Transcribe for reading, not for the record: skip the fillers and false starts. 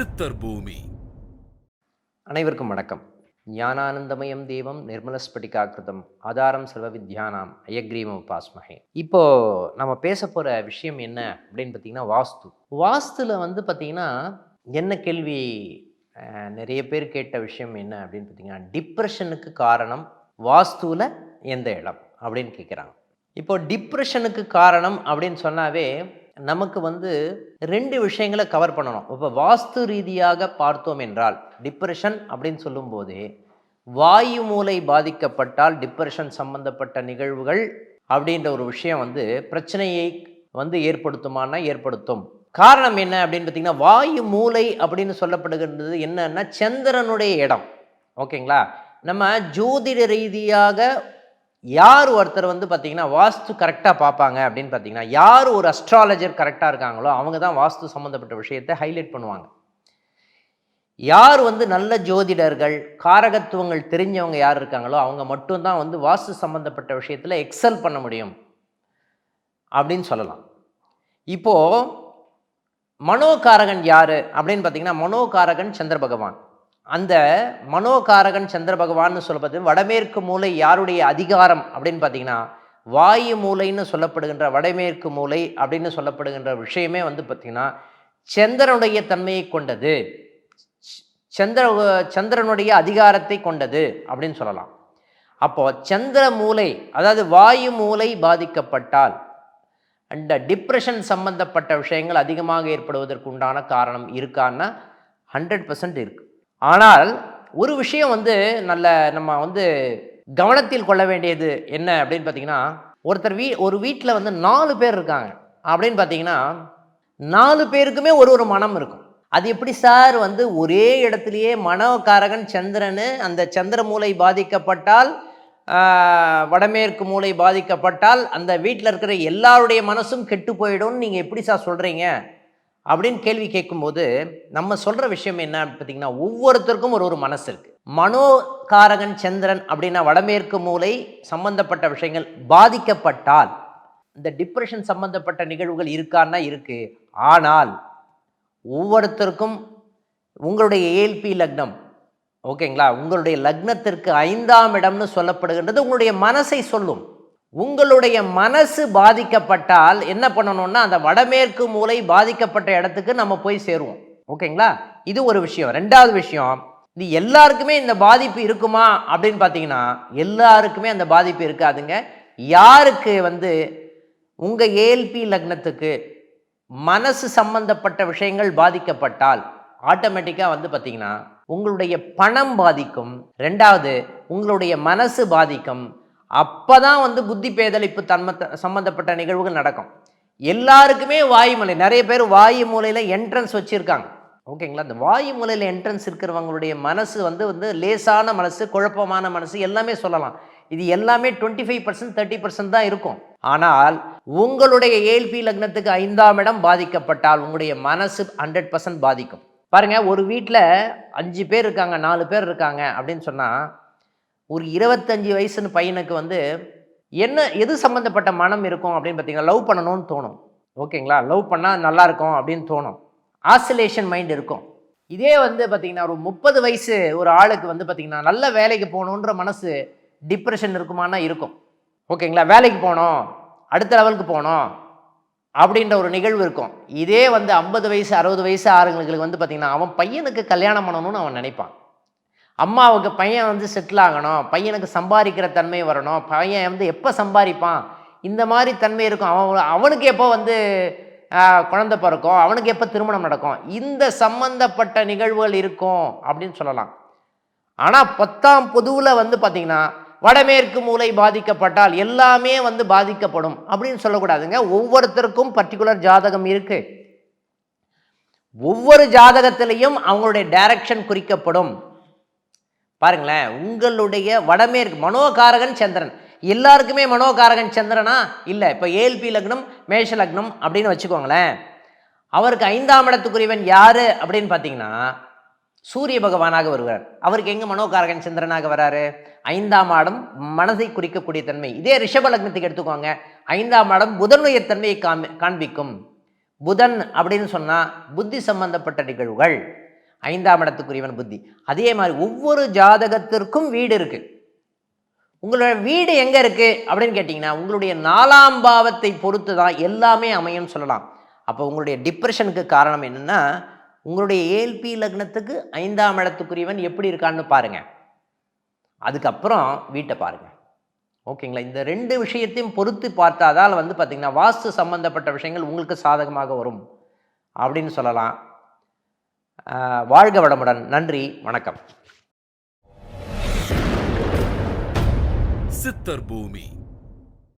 சித்தர் பூமி. அனைவருக்கும் வணக்கம். ஞானானந்தமயம் தேவம் நிர்மலஸ்படிகாக்கிருதம் ஆதாரம் சர்வ வித்யானாம் அயக்ரீவம் உபாஸ்மஹே. இப்போ நம்ம பேச போற விஷயம் என்ன அப்படின்னு பார்த்தீங்கன்னா வாஸ்துல பார்த்தீங்கன்னா என்ன கேள்வி நிறைய பேர் கேட்ட விஷயம் என்ன அப்படின்னு பார்த்தீங்கன்னா, டிப்ரெஷனுக்கு காரணம் வாஸ்துவில் எந்த இடம் அப்படின்னு கேட்குறாங்க. இப்போ டிப்ரெஷனுக்கு காரணம் அப்படின்னு சொன்னாவே நமக்கு ரெண்டு விஷயங்களை கவர் பண்ணணும். இப்போ வாஸ்து ரீதியாக பார்த்தோம் என்றால் டிப்ரெஷன் அப்படின்னு சொல்லும்போதே வாயு மூலை பாதிக்கப்பட்டால் டிப்ரெஷன் சம்பந்தப்பட்ட நிகழ்வுகள் அப்படின்ற ஒரு விஷயம் பிரச்சனையை ஏற்படுத்துமானா ஏற்படுத்தும். காரணம் என்ன அப்படின்னு பார்த்தீங்கன்னா, வாயு மூலை அப்படின்னு சொல்லப்படுகின்றது என்னன்னா சந்திரனுடைய இடம். ஓகேங்களா? நம்ம ஜோதிட ரீதியாக யார் ஒருத்தர் பார்த்தீங்கன்னா வாஸ்து கரெக்டாக பார்ப்பாங்க அப்படின்னு பார்த்தீங்கன்னா, யார் ஒரு அஸ்ட்ராலஜர் கரெக்டாக இருக்காங்களோ அவங்க தான் வாஸ்து சம்மந்தப்பட்ட விஷயத்தை ஹைலைட் பண்ணுவாங்க. யார் நல்ல ஜோதிடர்கள் காரகத்துவங்கள் தெரிஞ்சவங்க யார் இருக்காங்களோ அவங்க மட்டும்தான் வாஸ்து சம்மந்தப்பட்ட விஷயத்தில் எக்ஸல் பண்ண முடியும் அப்படின்னு சொல்லலாம். இப்போது மனோகாரகன் யார் அப்படின்னு பார்த்தீங்கன்னா, மனோகாரகன் சந்திர பகவான். அந்த மனோகாரகன் சந்திர பகவான்னு சொல்லப்படுது. வடமேற்கு மூலை யாருடைய அதிகாரம் அப்படின்னு பார்த்தீங்கன்னா, வாயு மூலைன்னு சொல்லப்படுகின்ற வடமேற்கு மூலை அப்படின்னு சொல்லப்படுகின்ற விஷயமே பார்த்தீங்கன்னா சந்திரனுடைய தன்மையை கொண்டது, சந்திரனுடைய அதிகாரத்தை கொண்டது அப்படின்னு சொல்லலாம். அப்போ சந்திர மூலை அதாவது வாயு மூலை பாதிக்கப்பட்டால் அந்த டிப்ரெஷன் சம்பந்தப்பட்ட விஷயங்கள் அதிகமாக ஏற்படுவதற்கு உண்டான காரணம் இருக்கான்னா 100% இருக்கு. ஆனால் ஒரு விஷயம் நல்ல நம்ம கவனத்தில் கொள்ள வேண்டியது என்ன அப்படின்னு பார்த்தீங்கன்னா, ஒரு வீட்டில் 4 பேர் இருக்காங்க அப்படின்னு பார்த்தீங்கன்னா 4 பேருக்குமே ஒரு மனம் இருக்கும். அது எப்படி சார் ஒரே இடத்துலையே மனோகாரகன் சந்திரனு அந்த சந்திர மூலை பாதிக்கப்பட்டால் வடமேற்கு மூலை பாதிக்கப்பட்டால் அந்த வீட்டில் இருக்கிற எல்லாருடைய மனசும் கெட்டு போயிடும்னு நீங்கள் எப்படி சார் சொல்கிறீங்க அப்படின்னு கேள்வி கேட்கும்போது நம்ம சொல்கிற விஷயம் என்ன பார்த்தீங்கன்னா, ஒவ்வொருத்தருக்கும் ஒரு மனசு இருக்குது. மனோகாரகன் சந்திரன் அப்படின்னா வடமேற்கு மூலை சம்பந்தப்பட்ட விஷயங்கள் பாதிக்கப்பட்டால் இந்த டிப்ரெஷன் சம்பந்தப்பட்ட நிகழ்வுகள் இருக்கான்னா இருக்குது. ஆனால் ஒவ்வொருத்தருக்கும் உங்களுடைய ஏஎல்பி லக்னம், ஓகேங்களா, உங்களுடைய லக்னத்திற்கு 5ஆம் இடம்னு சொல்லப்படுகின்றது உங்களுடைய மனசை சொல்லும். உங்களுடைய மனசு பாதிக்கப்பட்டால் என்ன பண்ணணும்னா அந்த வடமேற்கு மூலை பாதிக்கப்பட்ட இடத்துக்கு நம்ம போய் சேருவோம். ஓகேங்களா? இது ஒரு விஷயம். 2வது விஷயம், இது எல்லாருக்குமே இந்த பாதிப்பு இருக்குமா அப்படின்னு பார்த்தீங்கன்னா எல்லாருக்குமே அந்த பாதிப்பு இருக்காதுங்க. யாருக்கு உங்கள் ஏஎல்பி லக்னத்துக்கு மனசு சம்பந்தப்பட்ட விஷயங்கள் பாதிக்கப்பட்டால் ஆட்டோமேட்டிக்காக பார்த்தீங்கன்னா உங்களுடைய பணம் பாதிக்கும். 2வது உங்களுடைய மனசு பாதிக்கும். அப்போதான் புத்தி பேதலிப்பு சம்பந்தப்பட்ட நிகழ்வுகள் நடக்கும். எல்லாருக்குமே வாயு மூலை, நிறைய பேர் வாயு மூலையில் என்ட்ரன்ஸ் வச்சுருக்காங்க. ஓகேங்களா? அந்த வாயு மூலையில் என்ட்ரன்ஸ் இருக்கிறவங்களுடைய மனசு லேசான மனசு, குழப்பமான மனசு எல்லாமே சொல்லலாம். இது எல்லாமே 25% 30% தான் இருக்கும். ஆனால் உங்களுடைய ஏஎல்பி லக்னத்துக்கு 5ஆம் இடம் பாதிக்கப்பட்டால் உங்களுடைய மனசு 100% பாதிக்கும். பாருங்க, ஒரு வீட்டில் 5 பேர் இருக்காங்க, 4 பேர் இருக்காங்க அப்படின்னு சொன்னால் ஒரு 25 வயசுன்னு பையனுக்கு எது சம்மந்தப்பட்ட மனம் இருக்கும் அப்படின்னு பார்த்தீங்கன்னா, லவ் பண்ணணும்னு தோணும். ஓகேங்களா? லவ் பண்ணால் நல்லா இருக்கும் அப்படின்னு தோணும். ஆசிலேஷன் மைண்ட் இருக்கும். இதே பார்த்தீங்கன்னா ஒரு 30 வயசு ஒரு ஆளுக்கு பார்த்தீங்கன்னா நல்ல வேலைக்கு போகணுன்ற மனசு, டிப்ரெஷன் இருக்குமானா இருக்கும். ஓகேங்களா? வேலைக்கு போகணும், அடுத்த லெவலுக்கு போகணும் அப்படின்ற ஒரு நிகழ்வு இருக்கும். இதே 50 வயசு 60 வயசு ஆளுங்களுக்கு பார்த்தீங்கன்னா அவன் பையனுக்கு கல்யாணம் பண்ணணும்னு அவன் நினைப்பான். அம்மாவுக்கு பையன் செட்டில் ஆகணும், பையனுக்கு சம்பாதிக்கிற தன்மை வரணும், பையன் எப்போ சம்பாதிப்பான் இந்த மாதிரி தன்மை இருக்கும். அவனுக்கு எப்போ குழந்தை பிறக்கும், அவனுக்கு எப்போ திருமணம் நடக்கும், இந்த சம்பந்தப்பட்ட நிகழ்வுகள் இருக்கும் அப்படின்னு சொல்லலாம். ஆனால் 10ஆம் பொதுவில் பார்த்தீங்கன்னா வடமேற்கு மூலை பாதிக்கப்பட்டால் எல்லாமே பாதிக்கப்படும் அப்படின்னு சொல்லக்கூடாதுங்க. ஒவ்வொருத்தருக்கும் பர்டிகுலர் ஜாதகம் இருக்கு. ஒவ்வொரு ஜாதகத்திலையும் அவங்களுடைய டைரக்ஷன் குறிக்கப்படும். பாருங்களேன், உங்களுடைய வடமேற்கு மனோகாரகன் சந்திரன், எல்லாருக்குமே மனோகாரகன் சந்திரனா இல்லை. இப்போ ஏஎல்பி லக்னம் மேஷ லக்னம் அப்படின்னு வச்சுக்கோங்களேன். அவருக்கு 5ஆம் இடத்துக்குரியவன் யாரு அப்படின்னு பார்த்தீங்கன்னா சூரிய பகவானாக வருவார். அவருக்கு எங்கே மனோகாரகன் சந்திரனாக வராரு? 5ஆம் இடம் மனதை குறிக்கக்கூடிய தன்மை. இதே ரிஷப லக்னத்துக்கு எடுத்துக்கோங்க, 5ஆம் இடம் புதனுடைய தன்மையை காண்பிக்கும். புதன் அப்படின்னு சொன்னால் புத்தி சம்பந்தப்பட்ட நிகழ்வுகள், 5ஆம் இடத்துக்குரியவன் புத்தி. அதே மாதிரி ஒவ்வொரு ஜாதகத்திற்கும் வீடு இருக்கு. உங்களோட வீடு எங்க இருக்கு அப்படின்னு கேட்டிங்கன்னா உங்களுடைய 4ஆம் பாவத்தை பொறுத்து தான் எல்லாமே அமையும் சொல்லலாம். அப்போ உங்களுடைய டிப்ரெஷனுக்கு காரணம் என்னன்னா உங்களுடைய ஏல்பி லக்னத்துக்கு 5ஆம் இடத்துக்குரியவன் எப்படி இருக்கான்னு பாருங்க. அதுக்கப்புறம் வீட்டை பாருங்க. ஓகேங்களா? இந்த 2 விஷயத்தையும் பொறுத்து பார்த்தாதால் பார்த்தீங்கன்னா வாஸ்து சம்பந்தப்பட்ட விஷயங்கள் உங்களுக்கு சாதகமாக வரும் அப்படின்னு சொல்லலாம். வாழ்க வளமுடன். நன்றி, வணக்கம். சித்தர் பூமி.